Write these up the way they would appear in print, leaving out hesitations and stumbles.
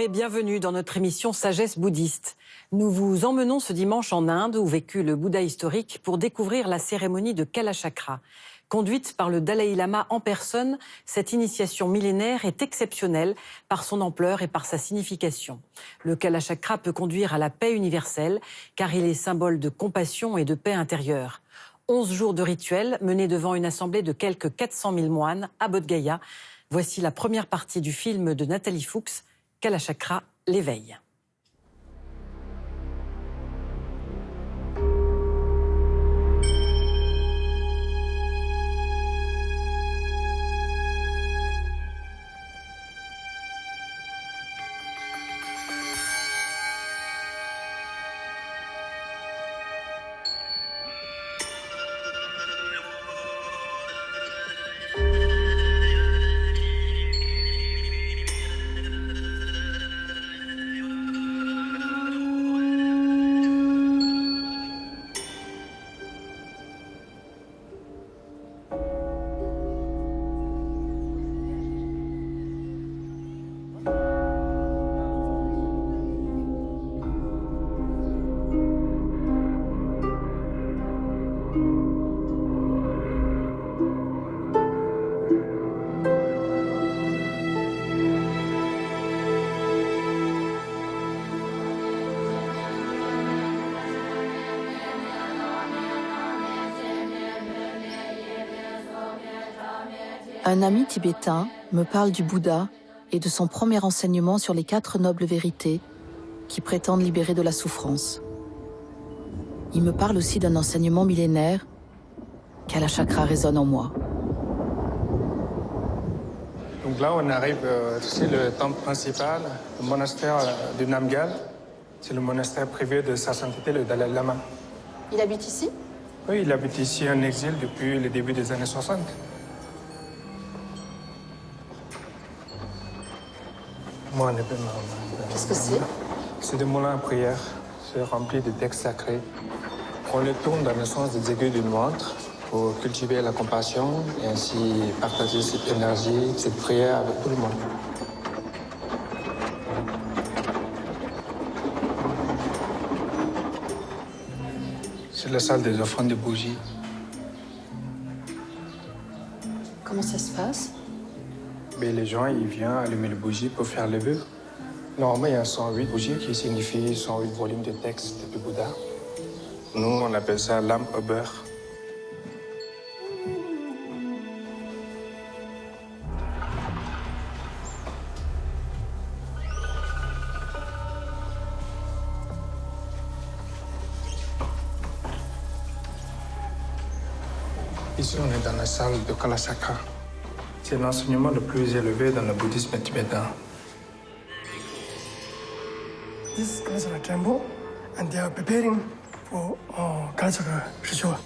et bienvenue dans notre émission Sagesse bouddhiste. Nous vous emmenons ce dimanche en Inde où vécut le Bouddha historique pour découvrir la cérémonie de Kalachakra. Conduite par le Dalai Lama en personne, cette initiation millénaire est exceptionnelle par son ampleur et par sa signification. Le Kalachakra peut conduire à la paix universelle car il est symbole de compassion et de paix intérieure. 11 jours de rituel menés devant une assemblée de quelques 400 000 moines à Bodh Gaya. Voici la première partie du film de Nathalie Fuchs, Kalachakra, l'éveil. Un ami tibétain me parle du Bouddha et de son premier enseignement sur les 4 nobles vérités qui prétendent libérer de la souffrance. Il me parle aussi d'un enseignement millénaire, Kalachakra résonne en moi. Donc là, on arrive, c'est le temple principal, le monastère du Namgyal. C'est le monastère privé de Sa Sainteté, le Dalai Lama. Il habite ici? Oui, il habite ici en exil depuis le début des années 60. Qu'est-ce que c'est? C'est des moulins à prière. C'est rempli de textes sacrés. On les tourne dans le sens des aiguilles d'une montre pour cultiver la compassion et ainsi partager cette énergie, cette prière avec tout le monde. C'est la salle des offrandes de bougies. Comment ça se passe? Mais les gens, ils viennent allumer les bougies pour faire le vœu. Normalement, il y a 108 bougies qui signifient 108 volumes de textes du Bouddha. Nous, on appelle ça lampe au beurre. Ici, on est dans la salle de Kalachakra. C'est l'enseignement le plus élevé dans le bouddhisme tibétain. This is Kalachakra temple, and they are preparing for Kalachakra ritual.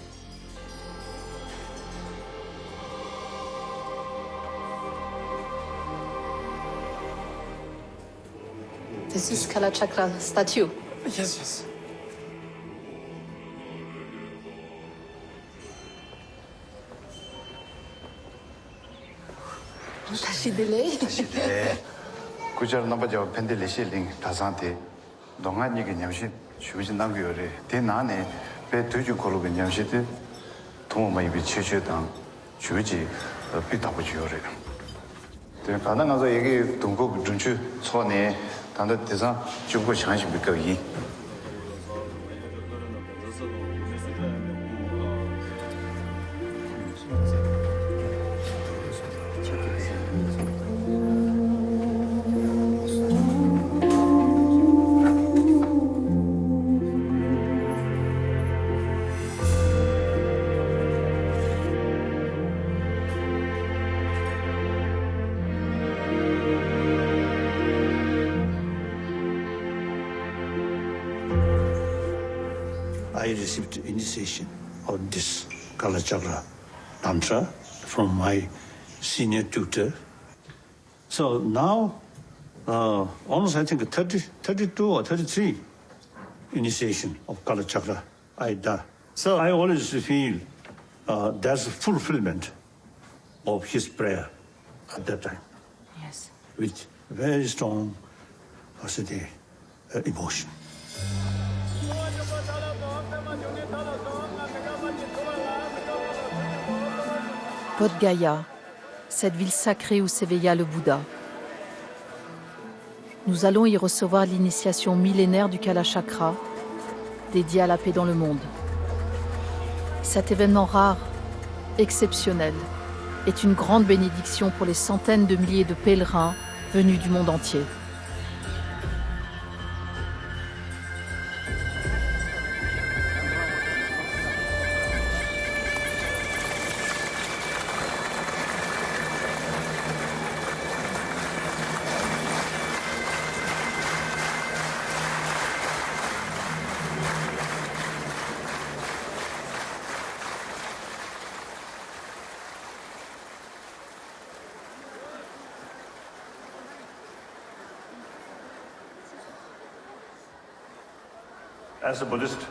This is Kalachakra statue. Yes, yes. 다시 딜레이? 네. 구절 넘어져 펜델리 실링 다산테 동안 얘기 냠시 주진 남겨래. 대나네 배 두주 걸고 냠시데 동마 입이 최최당 주지 비다고 주요래. 대 가능해서 얘기 동국 준추 손에 단도 대상 중국 상식 비거기. I received initiation of this Kalachakra Tantra from my senior tutor. So now, almost I think 32 or 33 initiation of Kalachakra I done. So I always feel there's a fulfillment of his prayer at that time. Yes. With very strong c'était emotion. Bodh Gaya, cette ville sacrée où s'éveilla le Bouddha. Nous allons y recevoir l'initiation millénaire du Kalachakra, dédiée à la paix dans le monde. Cet événement rare, exceptionnel, est une grande bénédiction pour les centaines de milliers de pèlerins venus du monde entier. As a Buddhist,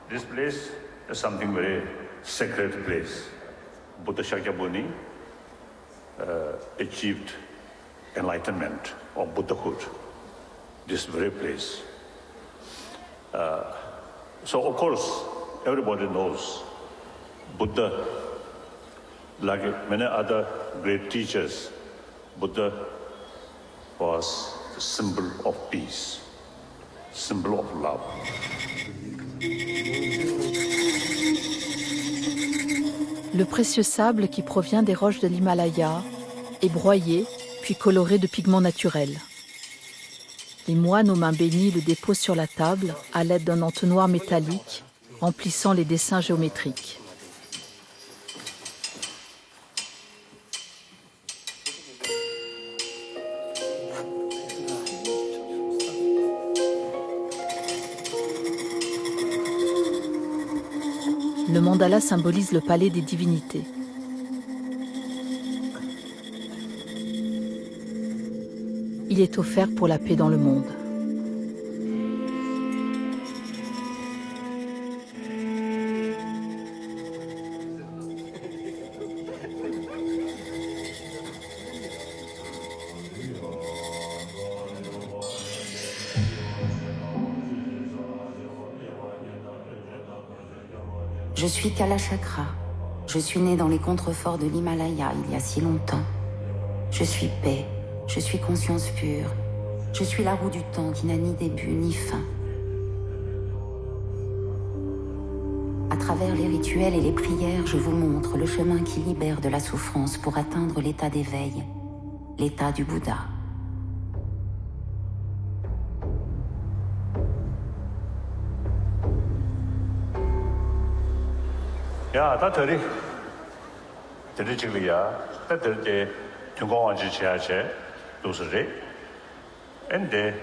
this place is something very sacred place. Buddha Shakyamuni achieved enlightenment or Buddhahood, this very place. So of course, everybody knows Buddha, like many other great teachers, Buddha was the symbol of peace, symbol of love. Le précieux sable qui provient des roches de l'Himalaya est broyé puis coloré de pigments naturels. Les moines aux mains bénies le déposent sur la table à l'aide d'un entonnoir métallique remplissant les dessins géométriques. Le mandala symbolise le palais des divinités. Il est offert pour la paix dans le monde. Je suis Kalachakra. Je suis née dans les contreforts de l'Himalaya il y a si longtemps. Je suis paix, je suis conscience pure. Je suis la roue du temps qui n'a ni début ni fin. À travers les rituels et les prières, je vous montre le chemin qui libère de la souffrance pour atteindre l'état d'éveil, l'état du Bouddha. 야, 다 들이 지금이야. 다 들을 때 중공원지 지하체 도서리. 근데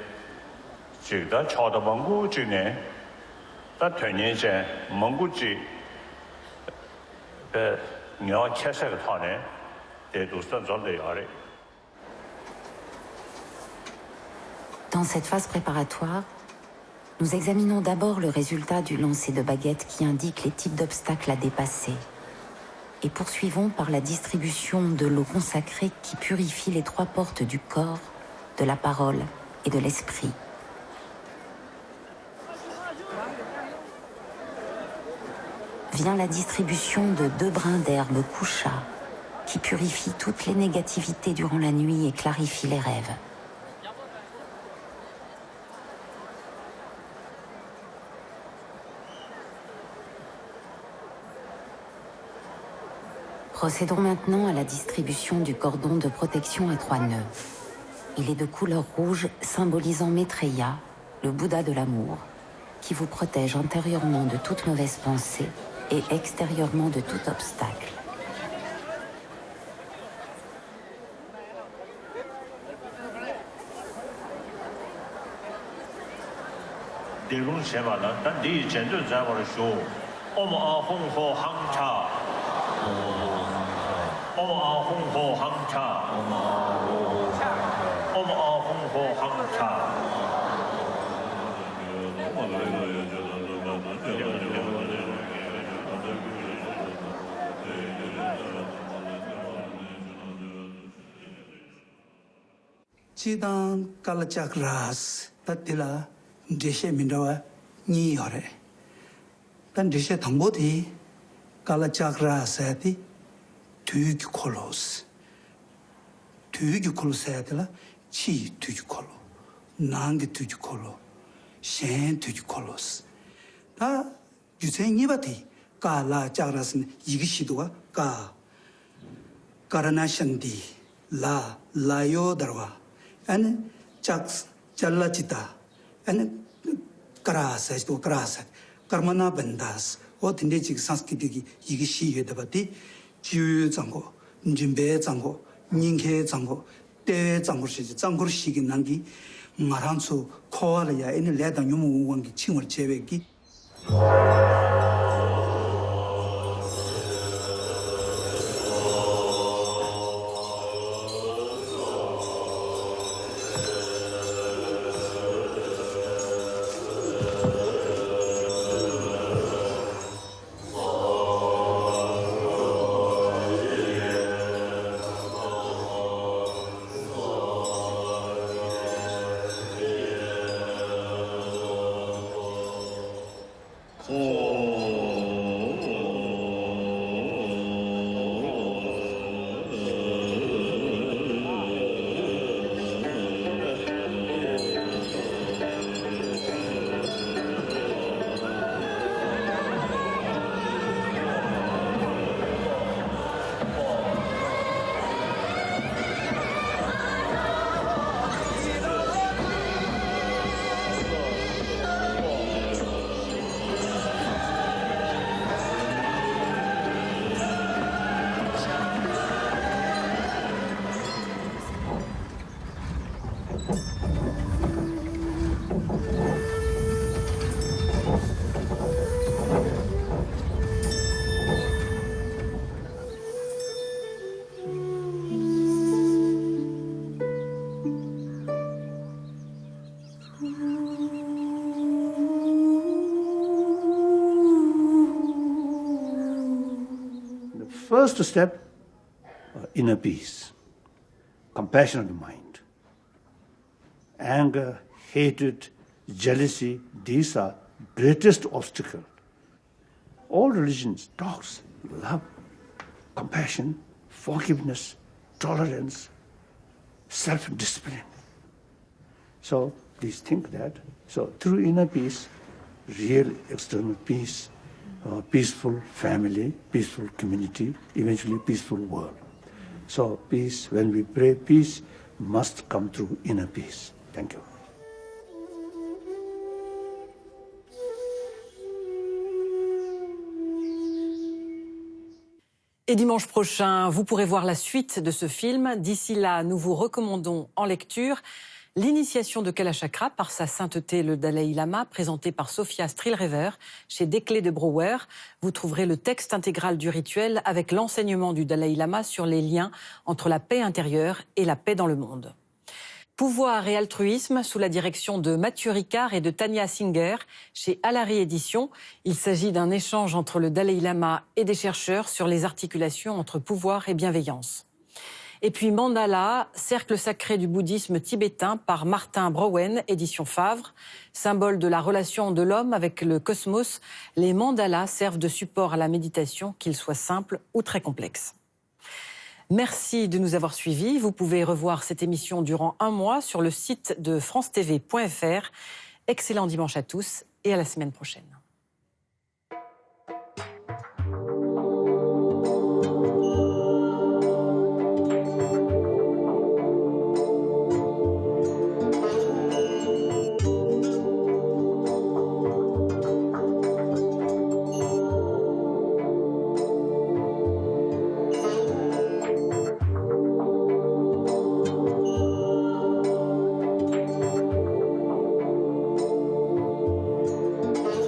지금 다 초도蒙古 중에 다 전년전蒙古지 그 녀 캐서가 타네. 대도선 전대야래. Dans cette phase préparatoire, nous examinons d'abord le résultat du lancer de baguettes qui indique les types d'obstacles à dépasser. Et poursuivons par la distribution de l'eau consacrée qui purifie les 3 portes du corps, de la parole et de l'esprit. Vient la distribution de 2 brins d'herbe kusha qui purifient toutes les négativités durant la nuit et clarifient les rêves. Procédons maintenant à la distribution du cordon de protection à 3 nœuds. Il est de couleur rouge, symbolisant Maitreya, le Bouddha de l'amour, qui vous protège intérieurement de toute mauvaise pensée et extérieurement de tout obstacle. 지단 깔라자그라스 따til라 데셰 민다와 니요레 단 데셰 당보디 깔라자그라스에디 투기콜로스 투기콜로스에디라 치 투기콜로 난게 투기콜로 셴 투기콜로스 다 유생이바디 깔라자그라스는 이기시도가 까라나šan디 라 라요다와 ane chak challa chita ane krasa sto krasa karmana bandas o tinde chik sanskrit gi igi shi ye da bati ju zanggo njimbe zanggo ninghe zanggo te zanggo shi zanggo shi gi nangi ngarang su khoala ya ene le da nyumu wang gi chingor chewe gi First step, inner peace, compassionate mind. Anger, hatred, jealousy, these are greatest obstacle. All religions talks love, compassion, forgiveness, tolerance, self-discipline. So please think that. So through inner peace, real external peace, peaceful family, peaceful community, eventually peaceful world. So peace, when we pray, peace must come through inner peace. Thank you. Et dimanche prochain, vous pourrez voir la suite de ce film. D'ici là, nous vous recommandons en lecture L'initiation de Kalachakra par sa sainteté le Dalai Lama, présenté par Sophia Strilrever chez Desclés de Brouwer. Vous trouverez le texte intégral du rituel avec l'enseignement du Dalai Lama sur les liens entre la paix intérieure et la paix dans le monde. Pouvoir et altruisme sous la direction de Mathieu Ricard et de Tania Singer chez Alary Éditions. Il s'agit d'un échange entre le Dalai Lama et des chercheurs sur les articulations entre pouvoir et bienveillance. Et puis Mandala, cercle sacré du bouddhisme tibétain par Martin Browen, édition Favre. Symbole de la relation de l'homme avec le cosmos, les mandalas servent de support à la méditation, qu'ils soient simples ou très complexes. Merci de nous avoir suivis. Vous pouvez revoir cette émission durant un mois sur le site de francetv.fr. Excellent dimanche à tous et à la semaine prochaine.